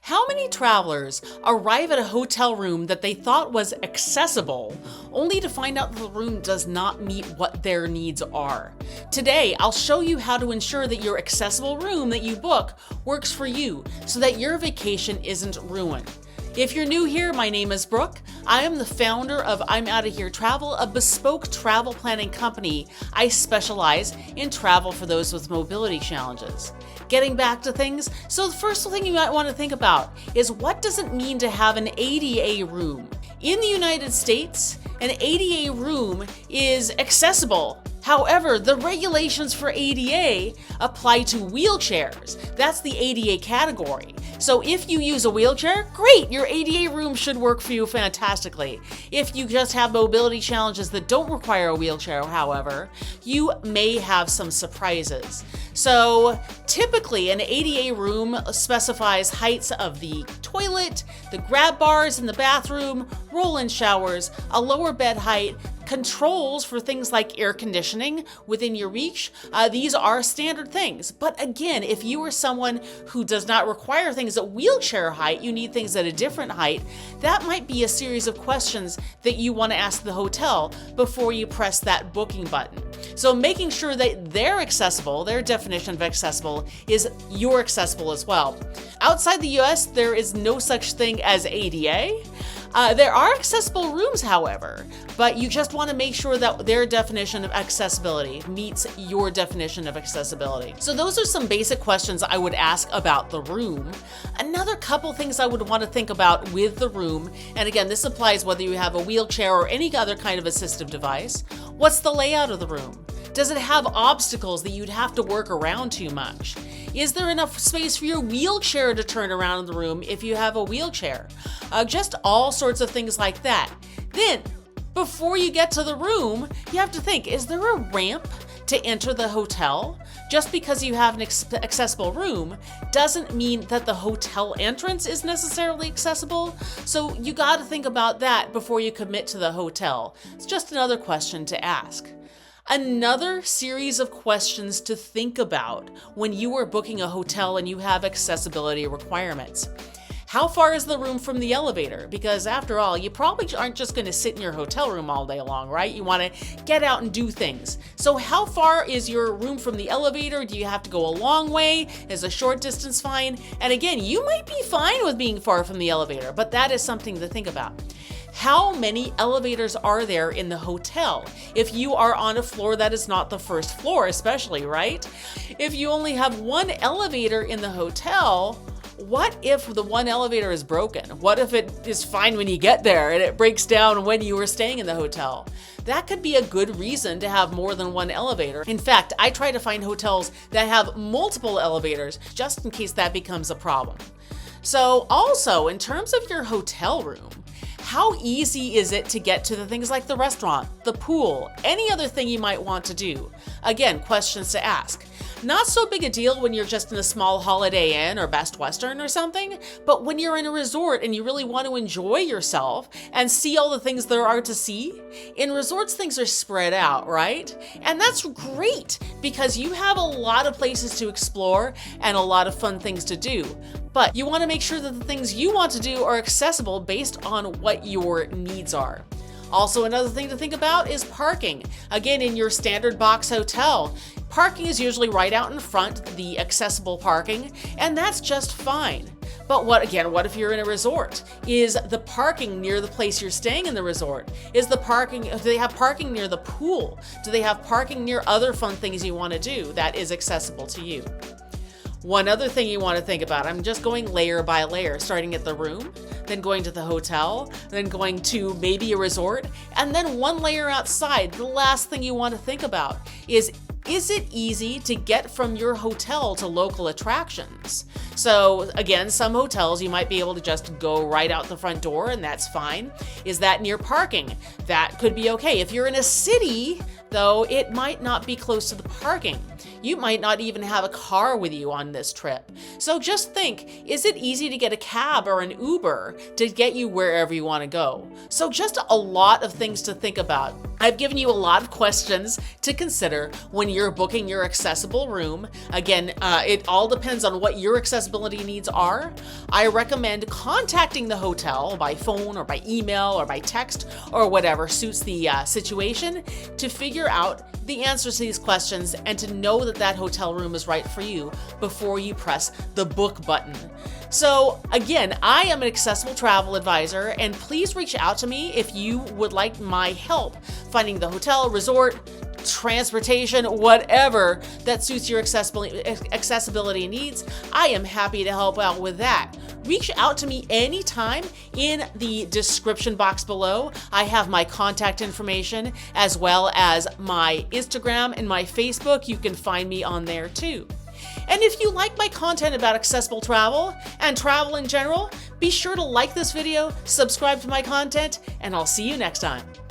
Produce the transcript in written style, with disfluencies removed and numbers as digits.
How many travelers arrive at a hotel room that they thought was accessible, only to find out that the room does not meet what their needs are? Today, I'll show you how to ensure that your accessible room that you book works for you so that your vacation isn't ruined. If you're new here, my name is Brooke. I am the founder of I'm Outta Here Travel, a bespoke travel planning company. I specialize in travel for those with mobility challenges. Getting back to things, so the first thing you might want to think about is what does it mean to have an ADA room? In the United States, an ADA room is accessible. However, the regulations for ADA apply to wheelchairs. That's the ADA category. So if you use a wheelchair, great, your ADA room should work for you fantastically. If you just have mobility challenges that don't require a wheelchair, however, you may have some surprises. So typically an ADA room specifies heights of the toilet, the grab bars in the bathroom, roll-in showers, a lower bed height, controls for things like air conditioning within your reach. These are standard things. But again, if you are someone who does not require things at wheelchair height, you need things at a different height, that might be a series of questions that you want to ask the hotel before you press that booking button. So making sure that they're accessible, their definition of accessible is you're accessible as well. Outside the US, there is no such thing as ADA. There are accessible rooms, however, but you just want to make sure that their definition of accessibility meets your definition of accessibility. So those are some basic questions I would ask about the room. Another couple things I would want to think about with the room, and again, this applies whether you have a wheelchair or any other kind of assistive device. What's the layout of the room? Does it have obstacles that you'd have to work around too much? Is there enough space for your wheelchair to turn around in the room if you have a wheelchair? Just all sorts of things like that. Then, before you get to the room, you have to think, is there a ramp to enter the hotel? Just because you have an accessible room doesn't mean that the hotel entrance is necessarily accessible. So you got to think about that before you commit to the hotel. It's just another question to ask. Another series of questions to think about when you are booking a hotel and you have accessibility requirements. How far is the room from the elevator? Because after all, you probably aren't just going to sit in your hotel room all day long, right? You want to get out and do things. So how far is your room from the elevator? Do you have to go a long way? Is a short distance fine? And again, you might be fine with being far from the elevator, but that is something to think about. How many elevators are there in the hotel? If you are on a floor that is not the first floor, especially, right? If you only have one elevator in the hotel, what if the one elevator is broken? What if it is fine when you get there and it breaks down when you were staying in the hotel? That could be a good reason to have more than one elevator. In fact, I try to find hotels that have multiple elevators just in case that becomes a problem. So also, in terms of your hotel room, how easy is it to get to the things like the restaurant, the pool, any other thing you might want to do? Again, questions to ask. Not so big a deal when you're just in a small Holiday Inn or Best Western or something, but when you're in a resort and you really want to enjoy yourself and see all the things there are to see, in resorts things are spread out, right? And that's great because you have a lot of places to explore and a lot of fun things to do. But you want to make sure that the things you want to do are accessible based on what your needs are. Also, another thing to think about is parking. Again, in your standard box hotel, parking is usually right out in front, the accessible parking, and that's just fine. But what if you're in a resort? Is the parking near the place you're staying in the resort? Do they have parking near the pool? Do they have parking near other fun things you want to do that is accessible to you? One other thing you want to think about, I'm just going layer by layer, starting at the room, then going to the hotel, then going to maybe a resort, and then one layer outside. The last thing you want to think about is it easy to get from your hotel to local attractions? So again, some hotels you might be able to just go right out the front door and that's fine. Is that near parking? That could be okay. If you're in a city though, it might not be close to the parking. You might not even have a car with you on this trip. So just think, is it easy to get a cab or an Uber to get you wherever you want to go? So just a lot of things to think about. I've given you a lot of questions to consider when you're booking your accessible room. Again, it all depends on what your accessibility needs are. I recommend contacting the hotel by phone or by email or by text or whatever suits the situation to figure out the answers to these questions and to know that that hotel room is right for you before you press the book button. So again, I am an accessible travel advisor, and please reach out to me if you would like my help finding the hotel, resort, transportation, whatever that suits your accessibility needs. I am happy to help out with that. Reach out to me anytime in the description box below. I have my contact information as well as my Instagram and my Facebook. You can find me on there too. And if you like my content about accessible travel and travel in general, be sure to like this video, subscribe to my content, and I'll see you next time.